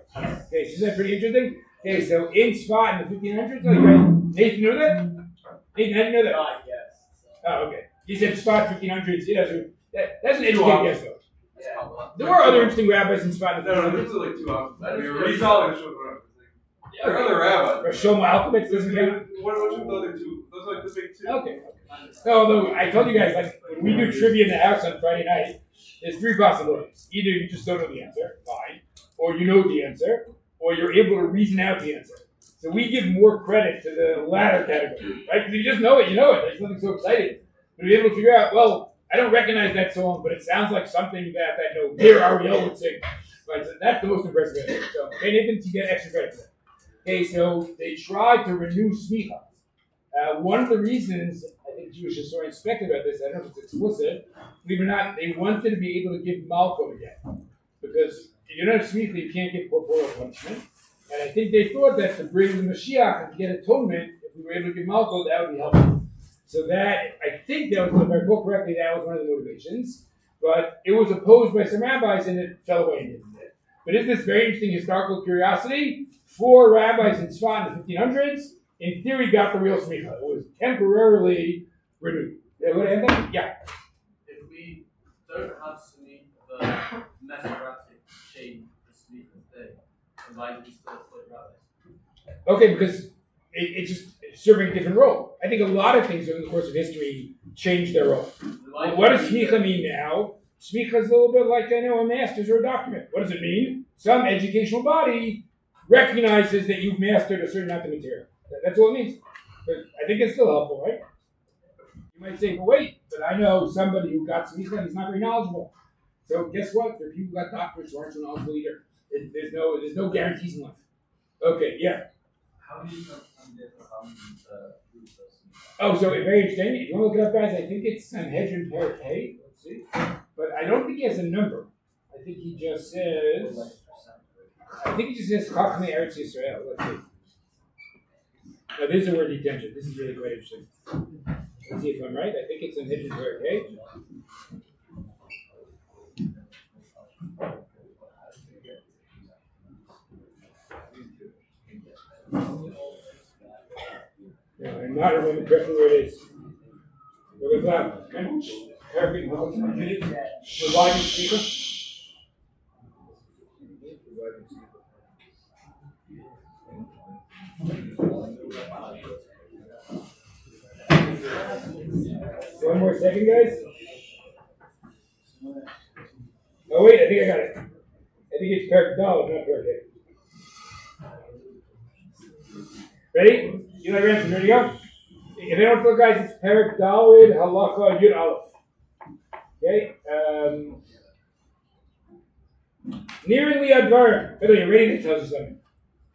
Okay, so isn't that pretty interesting? Okay, so in Sfat in the 1500s, Nathan knew that? Nathan, how did you know that? Yes. Oh, okay. He said Sfat 1500s. Yeah, so that's an interesting guess, though. Yeah. There were other interesting rabbis in Sfat in the 1500s. No, this is like 2 options. I mean, Rizal and Shulchan. Yeah, There are other rabbis. or Shlomo Alkovitz doesn't count. What about the other two? Those are like the big two. Okay. Although I told you guys, like when we do trivia in the house on Friday night, there's 3 possibilities. Either you just don't know the answer, fine, or you know the answer, or you're able to reason out the answer. So we give more credit to the latter category, right? Because if you just know it, you know it. There's nothing so exciting. But you're able to figure out, well, I don't recognize that song, but it sounds like something that I know Dear Ariel would sing. Right? So that's the most impressive answer. So, okay, Nathan, you get extra credit for that. Okay, so they tried to renew smicha. One of the reasons I think Jewish historians speculate about this, I don't know if it's explicit, believe it or not, they wanted to be able to give malchut again. Because if you don't have smicha, you can't give corporeal punishment. And I think they thought that to bring the Mashiach and to get atonement, if we were able to give malchut, that would be helpful. So that, I think that was, if I recall correctly, that was one of the motivations. But it was opposed by some rabbis and it fell away in the end. But isn't this very interesting historical curiosity? 4 rabbis in Sfat in the 1500s, in theory, got the real smicha. It was temporarily renewed. Yeah. If we don't have the Masoretic chain for smicha thing, then why do we still split rabbis? Okay, because it's just serving a different role. I think a lot of things during the course of history changed their role. What does smicha mean now? Smicha is a little bit like, a master's or a document. What does it mean? Some educational body recognizes that you've mastered a certain amount of material. That's all it means. But I think it's still helpful, right? You might say, well, wait, but I know somebody who got smicha and he's not very knowledgeable. So guess what? There are people who got doctorates who aren't eligible either. There's no guarantees in life. Okay, yeah. How do you know some different groups of Oh, so very interesting. If you want to look it up, guys, I think it's Sanhedrin Parak Hey. Let's see. But I don't think he has a number. I think he just says. Chachmei Eretz Yisrael. Let's see. Now, this is a word detention. This is really quite interesting. Let's see if I'm right. I think it's Sanhedrin Parak Hey. No, I'm not remembering correctly where it is. There was Arabic providing speaker. One more second, guys. Oh wait, I think I got it. I think it's Parak Dal, not Parak Hey. Ready? You know, ready to go? If you don't feel, guys, it's Parak Dalid Halakha Yud Aleph. Okay? Nirin Li Advar. By the way, you're ready to tell you something.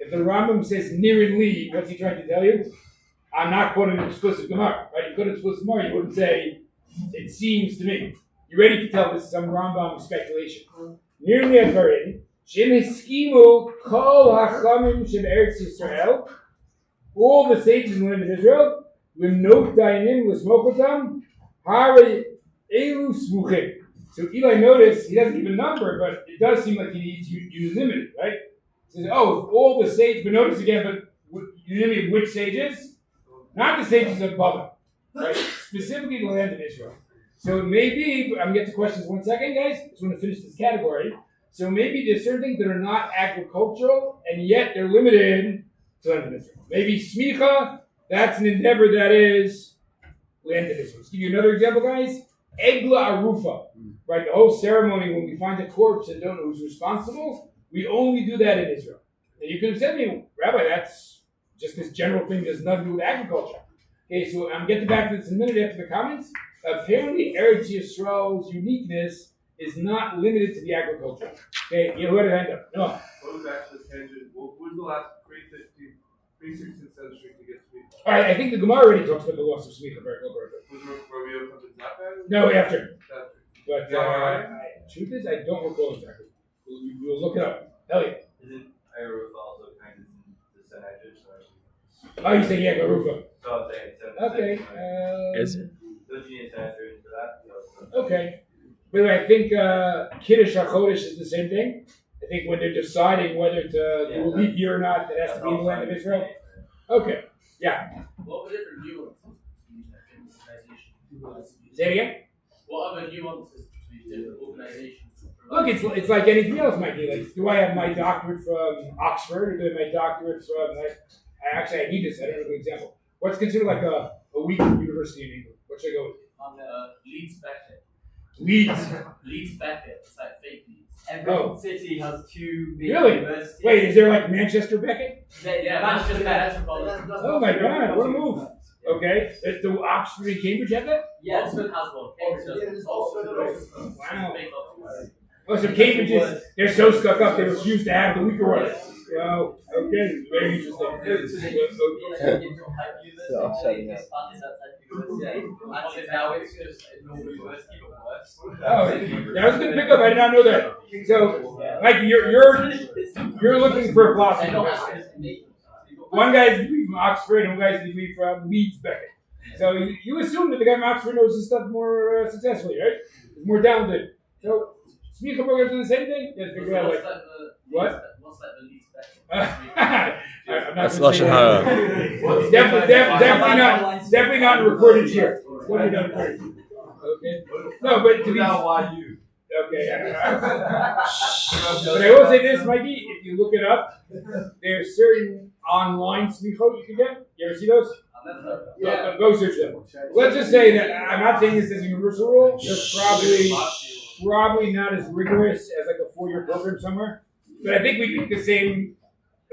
If the Rambam says Nirin Li, what's he trying to tell you? I'm not quoting an explicit Gemara. Right? If you quote an explicit Gemara, you wouldn't say, it seems to me. You're ready to tell this some Rambam speculation. Nirin Li Advarin. Shem Hiskimu Kol HaChamim Shem Eretz Yisrael. All the sages in the land of Israel, Limnot Dayanim Lismokotam, Hare Elu Smuchim. So Eli noticed, he doesn't give a number, but it does seem like he needs unanimity, right? He says, all the sages, but notice again, but unanimity of which sages? Not the sages above him, right? Specifically the land of Israel. So maybe, I'm going to get to questions 1 second, guys. I just want to finish this category. So maybe there's certain things that are not agricultural, and yet they're limited to land of Israel. Maybe smicha, that's an endeavor that is land of Israel. Let's give you another example, guys. Egla arufa, right? The whole ceremony when we find a corpse and don't know who's responsible, we only do that in Israel. And you could have said to me, Rabbi, that's just this general thing that has nothing to do with agriculture. Okay, so I'm getting back to this in a minute after the comments. Apparently, Eretz Yisrael's uniqueness is not limited to the agriculture. Okay, you know where to end up? No. Going back to the tangent, what was the last pre-16th century to get smicha? All right, I think the Gemara already talks about the loss of smicha very well. Was Rabbi Yitzchak Blau? No, after. After. But truth is, I don't recall exactly. We'll look it up. Hell yeah. Isn't Irufa also kind of the Sanhedrin? Oh, you say yeah, Garufa. So I'm saying Okay. Is it? Those genius Sanhedrin for that. Okay. By the way, I think Kiddush HaChodesh is the same thing. I think when they're deciding whether to do a leap year or not, that has to be in the land of Israel. Okay. Yeah. What were different nuances between organizations? Say it again. What other nuances between different organizations? Look, it's like anything else, Mikey. Like, do I have my doctorate from Oxford or do I have my doctorate from? I need this. I don't know the example. What's considered like a week at university in England? What should I go with? On Leeds Beckett. Leeds. Beckett. It's like fake Leeds. Every city has two big Really? universities. Wait, is there like Manchester Beckett? Yeah, that's just metropolitan. Oh my God, what a move. Okay. Do Oxford and Cambridge have that? Yeah, Oxford has one. Cambridge doesn't. Wow. Fake Oxford. Oh, so Cambridge is, they're so stuck up, they refuse to have the weaker one. Wow, okay, very interesting. Oh, that was a good pickup, I did not know that. So, Mike, you're looking for a philosophy professor. One guy's a degree from Oxford and one guy's a degree from Leeds Beckett. So you assume that the guy from Oxford knows his stuff more successfully, right? He's more talented. So, smicha programs do the same thing? You have to figure out like, what? What's like the least better? I'm not That's gonna say Lashon that. Hara. It's definitely not recorded here. Definitely not recorded. Okay. No, but to be okay. But I will say this, Mikey. If you look it up, there's certain online smichot you can get. You ever see those? Yeah. Go search them. Let's just say that I'm not saying this as a universal rule. They're probably not as rigorous as like a 4-year program somewhere. But I think we make the same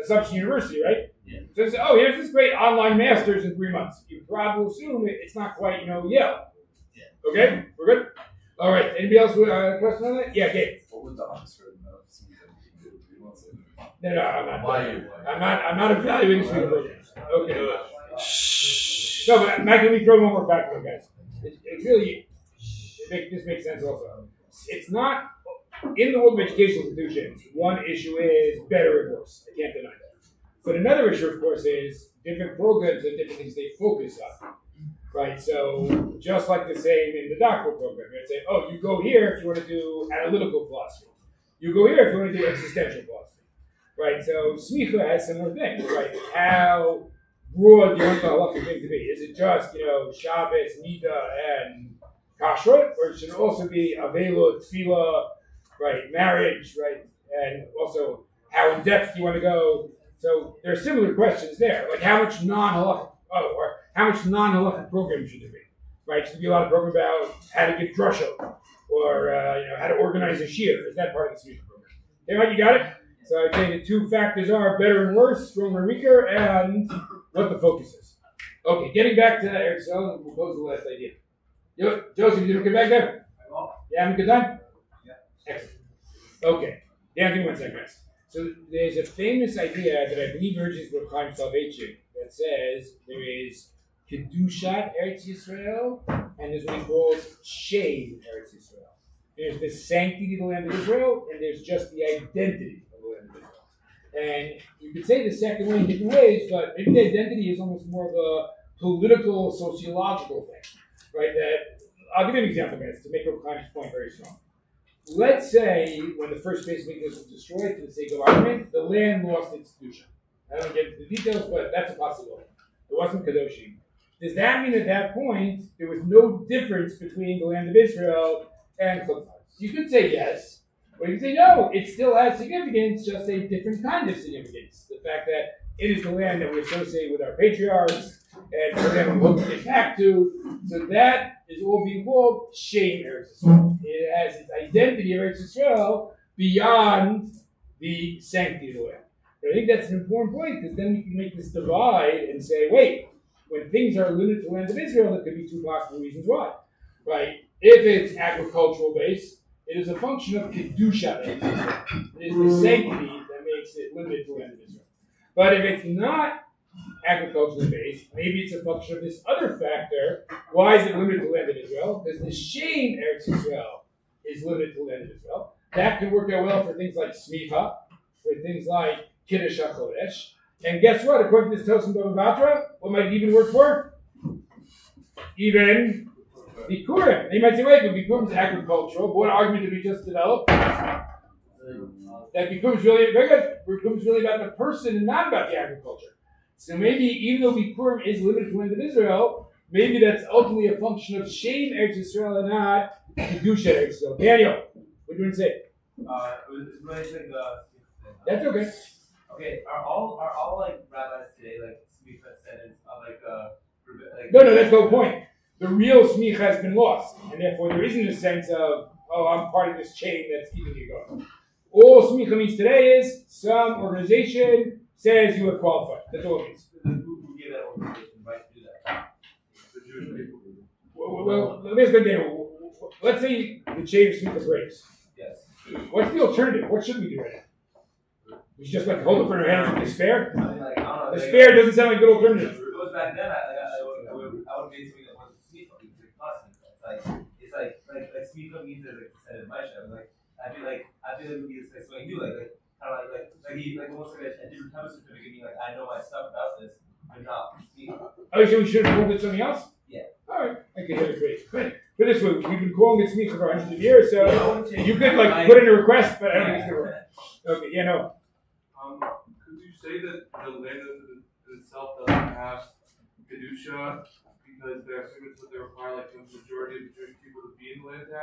assumption university, right? Yeah. So it's, here's this great online master's in 3 months. You probably assume it's not quite, Yale. Yeah. Okay? We're good? All right. Anybody else with a question on that? Yeah, Gabe. What would the officer know if something that he wants to No, I'm not evaluating speaker programs. Okay. No, but Matt, let me throw one more factor, guys. It's really, this makes sense also. It's not, in the world of educational institutions, one issue is better or worse. I can't deny that. But another issue, of course, is different programs and different things they focus on. Right? So, just like the same in the doctoral program, you'd say, oh, you go here if you want to do analytical philosophy. You go here if you want to do existential philosophy. Right? So, smicha has similar things, right? How broad do you want the halakha thing to be? Is it just, Shabbos, Nida, and Kashrut? Or should it also be Avela, Tefillah, right? Marriage, right? And also, how in depth do you want to go? So, there are similar questions there. Like, how much non-halakha, or how much non-halakha program should there be? Right? Should there be a lot of program about how to give drusha, or, how to organize a shiur? Is that part of the smicha program? Okay, right, you got it? So I'd say the two factors are better and worse, stronger and weaker, and what the focus is. Okay, getting back to Eretz Yisrael, we'll close the last idea. Joseph, you didn't get back there? Yeah, having a good time? Yeah. Excellent. Okay, yeah, give me 1 second, guys. So there's a famous idea that I believe urges Reb Chaim Soloveitchik that says there is Kedushat Eretz Yisrael, and there's what he calls Shem Eretz Yisrael. There's the sanctity of the land of Israel, and there's just the identity of the land of Israel. And you could say the second way in different ways, but maybe the identity is almost more of a political, sociological thing, right? That I'll give you an example, guys, to make Reb Chaim's point very strong. Let's say when the first base of was destroyed for the sake of argument, the land lost its kedusha. I don't get into the details, but that's a possibility. It wasn't kadoshim. Does that mean at that point there was no difference between the land of Israel and Chutz? You could say yes, or you could say no. It still has significance, just a different kind of significance. The fact that it is the land that we associate with our patriarchs, and for them we look to get back to. So that is all being called Shem Eretz Yisrael. It has its identity of Eretz Yisrael beyond the sanctity of the land. But I think that's an important point, because then we can make this divide and say, wait, when things are limited to the land of Israel, there could be two possible reasons why. Right? If it's agricultural based, it is a function of Kedusha. It is the sanctity that makes it limited to the land of Israel. But if it's not agriculturally based, maybe it's a function of this other factor. Why is it limited to the land of Israel? Because the Shem Eretz Yisrael is limited to the land of Israel. That can work out well for things like smicha, for things like Kiddush HaChodesh. And guess what? According to this Tosim Bava Batra, what might it even work for? Even Bikkurim. They might say, wait, but Bikkurim is agricultural. But what argument did we just develop? That Bikkurim is really very good. Bikkurim is really about the person and not about the agriculture. So maybe even though Bikkurim is limited to the land of Israel, maybe that's ultimately a function of Shem Eretz Yisrael and not Kedusha Eretz Yisrael. Daniel, what do you want to say? It's related to That's okay. Okay, are all like rabbis today like smicha sentence like No, that's the whole point. The real smicha has been lost, and therefore there isn't a sense of, oh, I'm part of this chain that's keeping you going. All smicha means today is some organization says you are qualified. That's all it means. Who gave that organization the right to do that? The Jewish people. Well, let me ask you, Daniel. Let's say the chain of smicha breaks. Yes. What's the alternative? What should we do right now? We should just hold up in our hands in despair? I mean, like, I don't know. Despair doesn't sound like a good alternative. If it was back then, I would be something that wasn't smicha. It's like smicha means that like said in my show. Like I feel like it would be like something new. Like kind of like almost like a different type of certificate. Meaning like I know my stuff about this, but not smicha. Oh, so we should have called it something else? Yeah. All right. I can hear it great. But this way, we've been calling it smicha for hundreds of years, so you could like put in a request, but I don't think it's gonna work. Okay. Yeah. No. Could you say that the land itself doesn't have kedusha because there are certain that they require like the majority of the Jewish people to be in the land to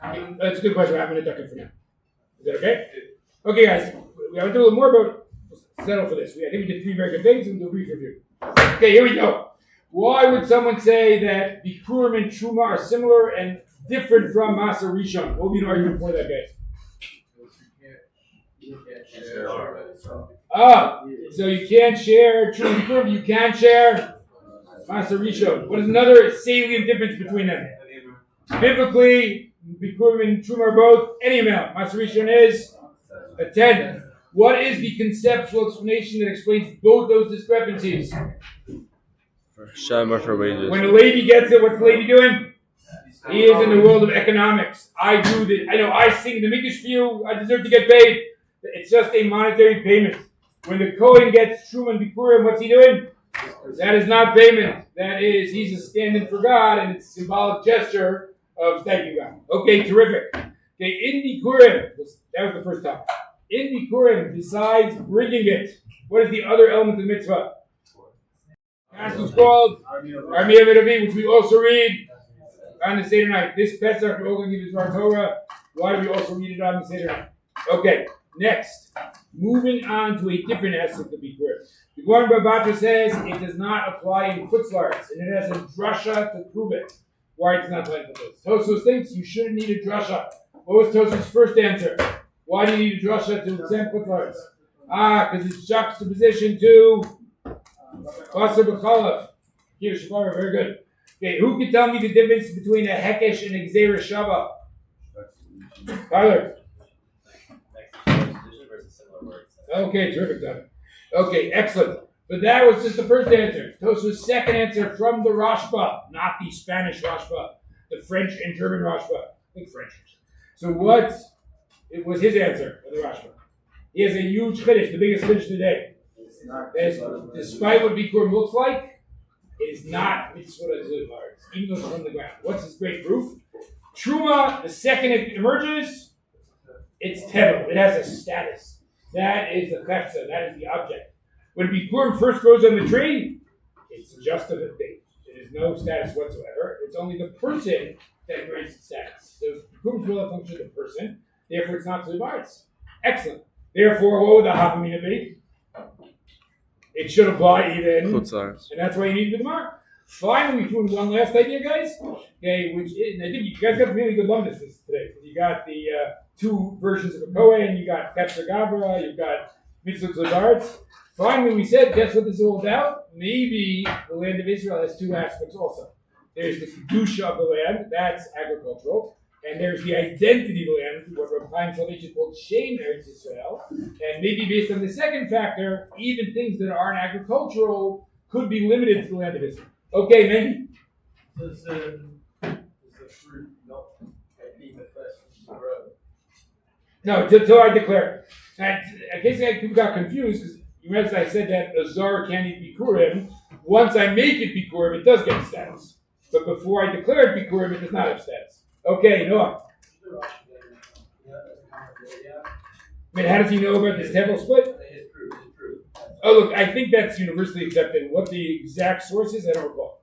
have? That's a good question. I'm going to duck it for now. Is that okay? Okay, guys. We have to do a little more, but we'll settle for this. I think we did 3 very good things, and we'll do a brief review. Okay, here we go. Why would someone say that Bikkurim and Truma are similar and different from Masa Rishon? What would be an argument for that, guys? So you can't share Truma and Bikkurim, you can share Masa Rishon. What is another salient difference between them? Biblically, Bikkurim and Truma are both any amount. Maser Rishon is a tenth. What is the conceptual explanation that explains both those discrepancies? For Shem or for wages. When a lady gets it, what's the lady doing? He is in the world of economics. I do this. I know I sing the Mikdash for you. I deserve to get paid. It's just a monetary payment. When the Kohen gets Truma and Bikkurim, what's he doing? That is not payment. That is, he's a stand-in for God, and it's a symbolic gesture of thank you, God. Okay, terrific. Okay, in Bikkurim, that was the first time. In Bikkurim, besides bringing it, what is the other element of the mitzvah? It's called Armiyah V'Davi, which we also read on the Seder night. This Pesach, we're all going to give it to our Torah. Why do we also read it on the Seder night? Okay, next. Moving on to a different aspect of Bikkurim. The Gemara Babatra says it does not apply in chutzlaretz, and it has a drasha to prove it. Why it's not applying to this? Tosos thinks you shouldn't need a drasha. What was Tosos' first answer? Why do you need a drasha to exempt chutzlaretz? Because it's juxtaposition to Basar B'chalav. Here, Shemara, very good. Okay, who can tell me the difference between a Hekesh and a Gzeira Shava? Tyler. Okay, terrific, Doug. Okay, excellent. But that was just the first answer. Tosa's second answer from the Rashba, not the Spanish Rashba, the French and German Rashba. I think French. So what it was his answer for the Rashba? He has a huge chiddush, the biggest chiddush today. Despite what Bikkurim looks like, it is not mitzvah to large, even though it's from the ground. What's his great proof? Truma, the second it emerges, it's tevel. It has a status. That is the chefza. That is the object. When Bikkurim first grows on the tree, it's just a bait. It is no status whatsoever. It's only the person that grants its status. So Bikkurim's will function of the person. Therefore, it's not to the bards. Excellent. Therefore, what would the hafamina be? It should apply even. Chutzlaretz. And that's why you need the Gemara. Finally, we threw in one last idea, guys. Okay, which is, and I think you guys got really good Lomdus today. You got the two versions of a Kohen, you got Ketzer Gavra, you've got Mitzvah Zadarts. Finally, we said, guess what this is all about? Maybe the land of Israel has two aspects also. There's the Kedusha of the land, that's agricultural, and there's the identity of the land, what Rabbi Chaim Salvation called Shem Eretz Israel. And maybe based on the second factor, even things that aren't agricultural could be limited to the land of Israel. Okay, maybe. Does the fruit not leave it first to grow? No, until I declare it. And in case people got confused, because you remember I said that a Zar can't eat Bikkurim. Once I make it Bikkurim, it does get status. But before I declare it Bikkurim, it does not have status. Okay, Noah. I mean, how does he know about this table split? His proof. Oh, look, I think that's universally accepted. What the exact source is, I don't recall.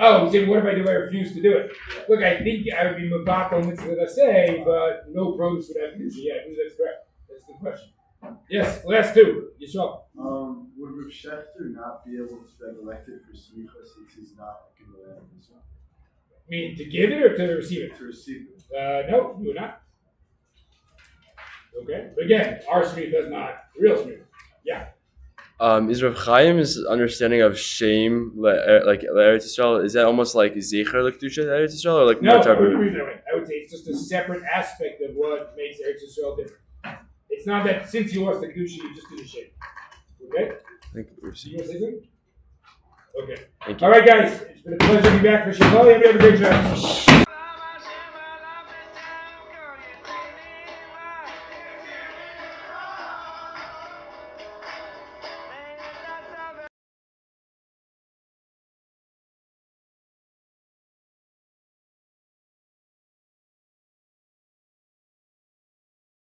Oh, so what if I refuse to do it? Look, I think I would be mabak on mitzvah say, but no produce would have kedusha. Yeah, I think that's correct. That's the question. Yes, last two. Yisrael. Would Rav Shechter not be able to get elected for smicha since he's not in the land of Israel? I mean, to give it or to receive it? To receive it. No, you would not. Okay, but again, our smicha is not the real smicha. Yeah. Is Rav Chaim's understanding of shame, like Eretz Yisrael, is that almost like Zecher L'Kedusha Eretz Yisrael, or like no? more I wouldn't read that way. I would say it's just a separate aspect of what makes Eretz Yisrael different. It's not that since you lost the kedusha, you just did a shame. Okay. Thank you. You want to say something? Okay. Thank you. All right, guys. It's been a pleasure to be back for Shiur Klali. Have a great job.